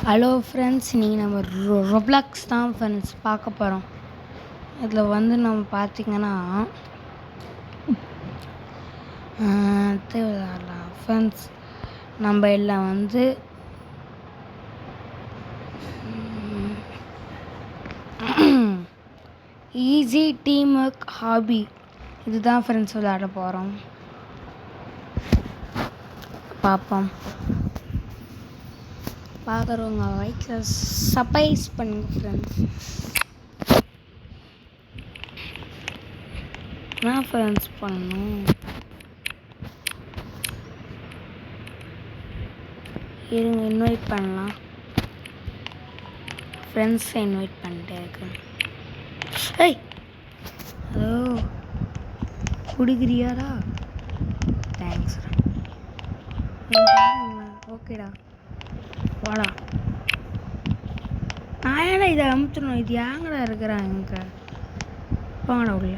Hello friends, இன்றைக்கி நம்ம ரொப்ளாக்ஸ் தான் ஃப்ரெண்ட்ஸ் பார்க்க போகிறோம். இதில் வந்து நம்ம பார்த்திங்கன்னா விளாட்லாம் ஃப்ரெண்ட்ஸ். நம்ம எல்லாம் வந்து ஈஸி டீம் ஒர்க் ஹாபி இதுதான் ஃப்ரெண்ட்ஸ் விளையாட போகிறோம். பார்ப்போம். பார்க்குறவங்க லைக்கை சர்ப்ரைஸ் பண்ணுங்க ஃப்ரெண்ட்ஸ். என்ன ஃப்ரெண்ட்ஸ் பண்ணணும்? இருங்க, இன்வைட் பண்ணலாம். ஃப்ரெண்ட்ஸை இன்வைட் பண்ணிட்டே இருக்கேன். ஏய், ஹலோ, குடிக்கிறியாடா? தேங்க்ஸ். ஓகேடா, வாடா. நான் ஏன்னா இதை அமுத்துணும்? இது ஏங்கடா இருக்கிறாங்க இங்கே? வாங்கடா உள்ள.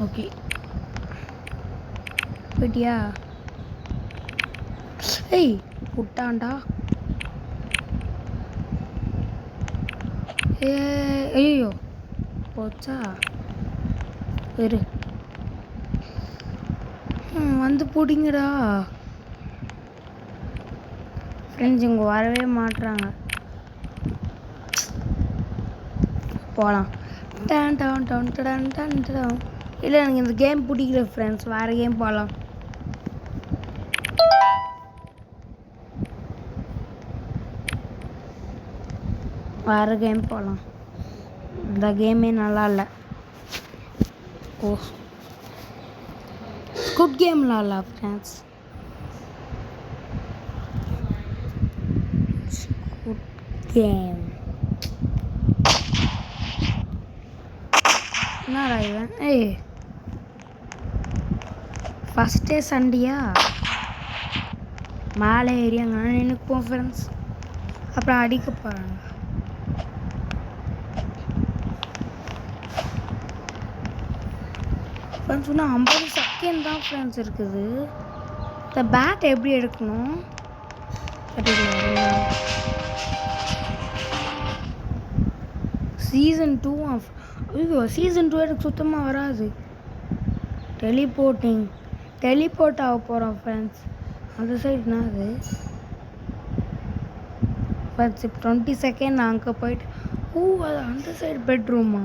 ஓகே, போயிட்டியா? ஏய், விட்டான்டா. ஐயோ, போச்சா? இரு, வந்து பிடிங்கடா. ஃப்ரெண்ட்ஸ் இங்கே வரவே மாட்டுறாங்க. போகலாம். டான் டான் டான் டான் டான் டான். இல்லை, எனக்கு இந்த கேம் பிடிக்கல ஃப்ரெண்ட்ஸ். வேறு கேம் போகலாம். வேறு கேம் போகலாம். இந்த கேமே நல்லா இல்லை. ஓ, ஸ்குட் கேம் விளாட்லாம் ஃப்ரெண்ட்ஸ். ஸ்குட் கேம் என்னடா இவன்? ஏய், ஃபஸ்ட்டே சண்டையா? மேலே ஏறியாங்க நினைப்போம் ஃப்ரெண்ட்ஸ். அப்புறம் அடிக்க போகிறாங்க. ஃப்ரெண்ட்ஸ் இன்னும் 50 செகண்ட் தான் ஃப்ரெண்ட்ஸ் இருக்குது. இந்த பேட் எப்படி எடுக்கணும்? சீசன் 2. ஐயோ, சீசன் 2 எனக்கு சுத்தமாக வராது. டெலிபோர்ட் ஆக போகிறோம் ஃப்ரெண்ட்ஸ். அந்த சைடு என்னது ஃப்ரெண்ட்ஸ்? இப்போ 20 செகண்ட் நான் அங்கே போயிட்டு. அது அந்த சைடு பெட்ரூமா?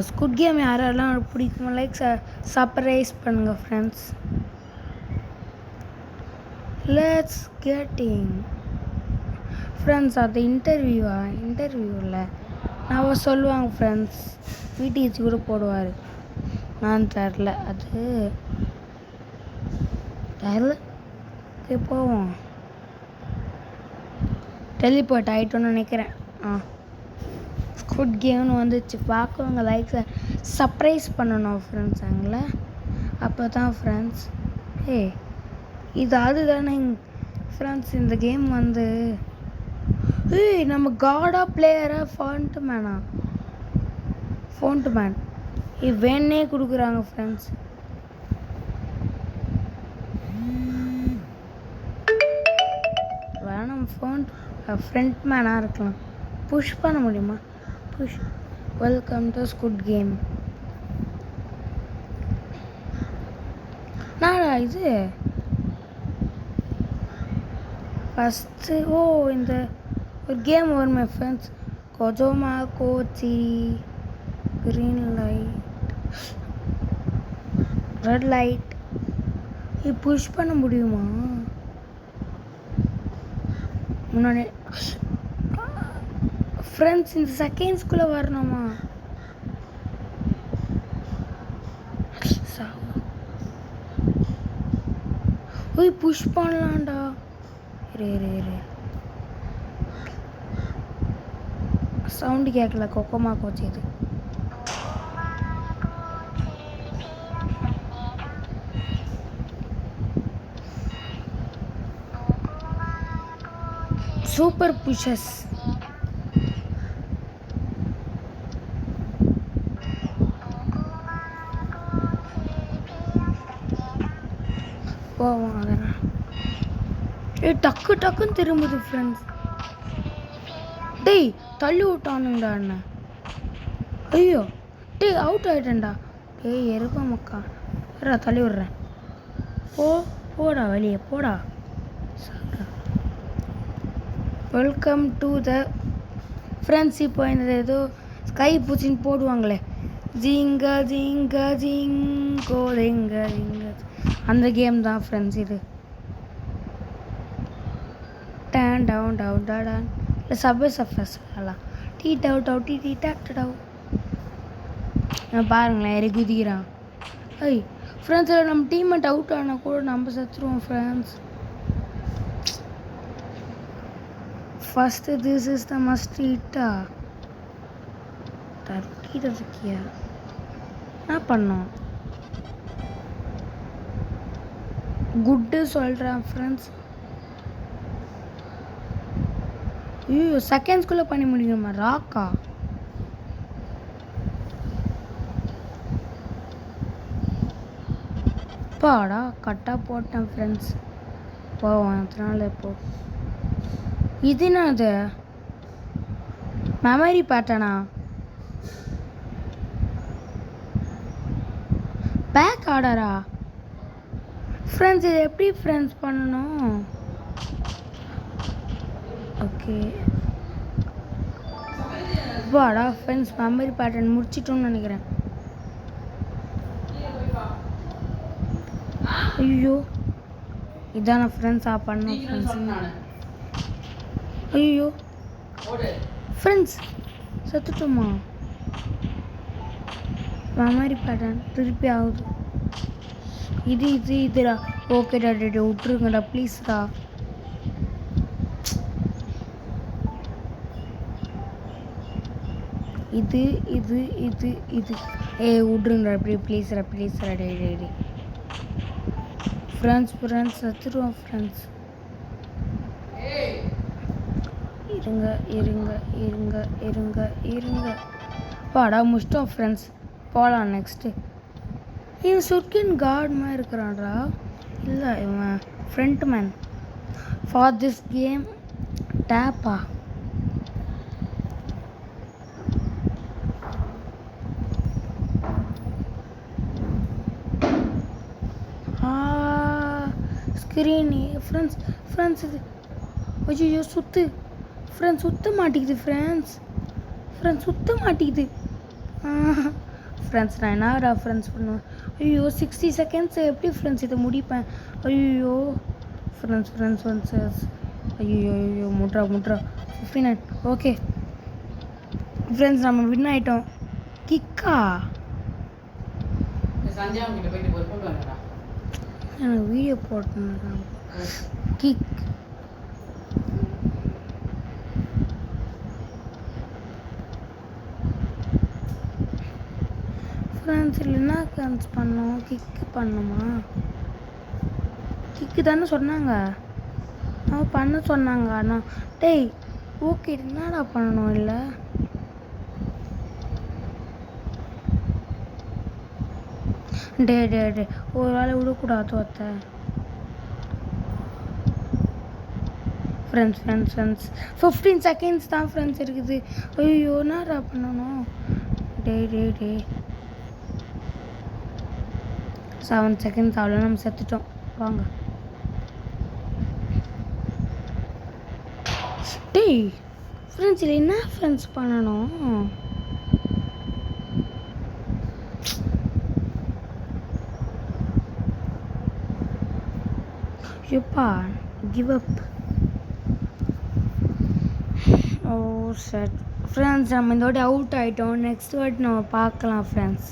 ஸ்குட் கேம் யாரெல்லாம் பிடிக்குமோ லைக் சர்ப்ரைஸ் பண்ணுங்க ஃப்ரெண்ட்ஸ். Let's getting friends. அது இன்டர்வியூவில் நான் சொல்லுவாங்க ஃப்ரெண்ட்ஸ். வீட்டுக்கு கூட போடுவார். நான் தரல, அது தரல. ஓகே, போவோம். டெலிபோர்ட் ஆகிட்டோன்னு நினைக்கிறேன். ஸ்குட் கேம்னு வந்துச்சு. பார்க்குறவங்க லைக்ஸை சர்ப்ரைஸ் பண்ணணும் ஃப்ரெண்ட்ஸ். அங்கே அப்போ தான் ஃப்ரெண்ட்ஸ். இது அதுதானே ஃப்ரெண்ட்ஸ். இந்த கேம் வந்து நம்ம காடா பிளேயரா ஃபாண்ட் மேன் வேணே கொடுக்குறாங்க ஃப்ரெண்ட்ஸ். வேணாம், ஃப்ரண்ட் மேனாக இருக்கலாம். புஷ் பண்ண முடியுமா? Push. Welcome to squid game. நாடா இது ஃபஸ்ட்டு. இந்த ஒரு கேம் வருமே ஃப்ரெண்ட்ஸ். கொஜோமா கோச்சி, க்ரீன் லைட், ரெட் லைட். இது புஷ் பண்ண முடியுமா? முன்னாடி ஃப்ரெண்ட்ஸ் இந்த செகண்ட்ஸ்குள்ளே வரணுமா? புஷ் பண்ணலாம்டா. இரு சவுண்டு கேட்கல. கொக்கோமா கோச் இது. Super pushes. போவோம். அதெல்லாம் டக்கு டக்குன்னு திரும்புது ஃப்ரெண்ட்ஸ். டேய் தள்ளி விட்டானுங்கடா அண்ணன். ஐயோ டேய் அவுட் ஆகிட்டேன்டா. டேய் எருப்பா மக்கா தள்ளி விட்றேன். போடா வெளியே போடா. Welcome to the friends. இப்போ இந்த ஏதோ ஸ்கை பூச்சின்னு போடுவாங்களே, ஜிங்கா ஜிங்கா ஜிங்கோ ஜிங்கா ஜிங்கா, அந்த கேம் தான் ஃப்ரெண்ட்ஸ் இது. டேன் டவுன் டவுன் டான் இல்லை சப்வே சஃபர்ஸ் எல்லாம் டீ டவு டவு டீ டீ டேக் டவு. பாருங்களேன் யாரை குதிக்கிறான். ஐய் ஃப்ரெண்ட்ஸ் நம்ம டீம்மேட் அவுட் ஆனால் கூட நம்ம செத்துருவோம் friends. First this is the must eater. டர்க்கிட்ட இருக்கியா என்ன பண்ணோம்? குட்டு சொல்கிறேன் ஃப்ரெண்ட்ஸ். ஐயோ செகண்ட்ஸ்குள்ளே பண்ணி முடிக்கணுமா? ராக்கா பாடா கட்டாக போட்டேன் ஃப்ரெண்ட்ஸ். போவோம் அதனால இப்போ இது என்னது மெமரி பேட்டர்னா? பேக் ஆர்டரா ஃப்ரெண்ட்ஸ்? இது எப்படி ஃப்ரெண்ட்ஸ் பண்ணணும்? ஓகே வாடா ஃப்ரெண்ட்ஸ் மெமரி பேட்டர்ன் முடிச்சிட்டோம்னு நினைக்கிறேன். ஐயோ இதான ஃப்ரெண்ட்ஸா பண்ணோம் ஃப்ரெண்ட்ஸ். ஐயோ ஃப்ரெண்ட்ஸ் செத்துட்டோமா? மெமரி பேட்டர்ன் திருப்பி ஆகுது. இதுடா. ஓகேடா டேடா விட்டுருங்கடா ப்ளீஸ்டா. இது இது இது இது விட்ருங்கடா ப்ளீஸ்டா ப்ளீஸ்டா. டே ஃப்ரெண்ட்ஸ் செத்துருவோம் ஃப்ரெண்ட்ஸ். இருங்க இருங்க இருங்க இருங்க இருங்க. வாடா முடிச்சிட்டோம் ஃப்ரெண்ட்ஸ். போகலாம் நெக்ஸ்ட்டு. இவன் சுர்கின் கார்டு மாதிரி இருக்கிறான்டா. இல்லை இவன் friend man for this game. டேப்பா ஸ்க்ரீன் ஃப்ரெண்ட்ஸ் இது. ஐயோ சுற்று ஃப்ரெண்ட்ஸ் சுற்ற மாட்டேங்குது ஃப்ரெண்ட்ஸ் சுற்ற மாட்டேங்குது ஃப்ரெண்ட்ஸ். நான் என்னடா ஃப்ரெண்ட்ஸ் பண்ணுவேன்? ஐயோ 60 செகண்ட்ஸ் எப்படி ஃப்ரெண்ட்ஸ் இதை முடிப்பேன்? ஐயோ ஃப்ரெண்ட்ஸ் ஐயோ முட்ரா 59. ஓகே ஃப்ரெண்ட்ஸ் நம்ம வின் ஆகிட்டோம். கிக்கா எனக்கு வீடியோ போட்டேன். கிக் ஃப்ரெண்ட்ஸ் இல்லைன்னா ஃப்ரெண்ட்ஸ் பண்ணோம். கிக்கு பண்ணுமா? கிக்கு தானே சொன்னாங்க. பண்ண சொன்னாங்க. ஆனால் டேய் ஓகே என்னடா பண்ணணும்? இல்லை டே ஒரு வேளை விடக்கூடாது ஒருத்த. ஃப்ரெண்ட்ஸ் 15 செகண்ட்ஸ் தான் ஃப்ரெண்ட்ஸ் இருக்குது. ஐயோ என்னடா பண்ணணும்? டே 7 செகண்ட்ஸ் அவ்வளோ நம்ம செத்துட்டோம். வாங்க டேய் ஃப்ரெண்ட்ஸ் இல்லை என்ன ஃப்ரெண்ட்ஸ் பண்ணணும்? எப்பா give up. Oh sir friends நம்ம இந்த வாட்டி அவுட் ஆகிட்டோம். நெக்ஸ்ட் வாட்டி நம்ம பார்க்கலாம் friends.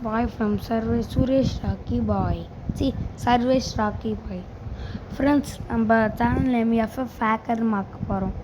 Bye from Suresh Rocky bye. Sarvesh Rocky bye. Friends நம்ம சேனலில் எஃப்எஃப் ஹேக்கர் பார்க்க போகிறோம்.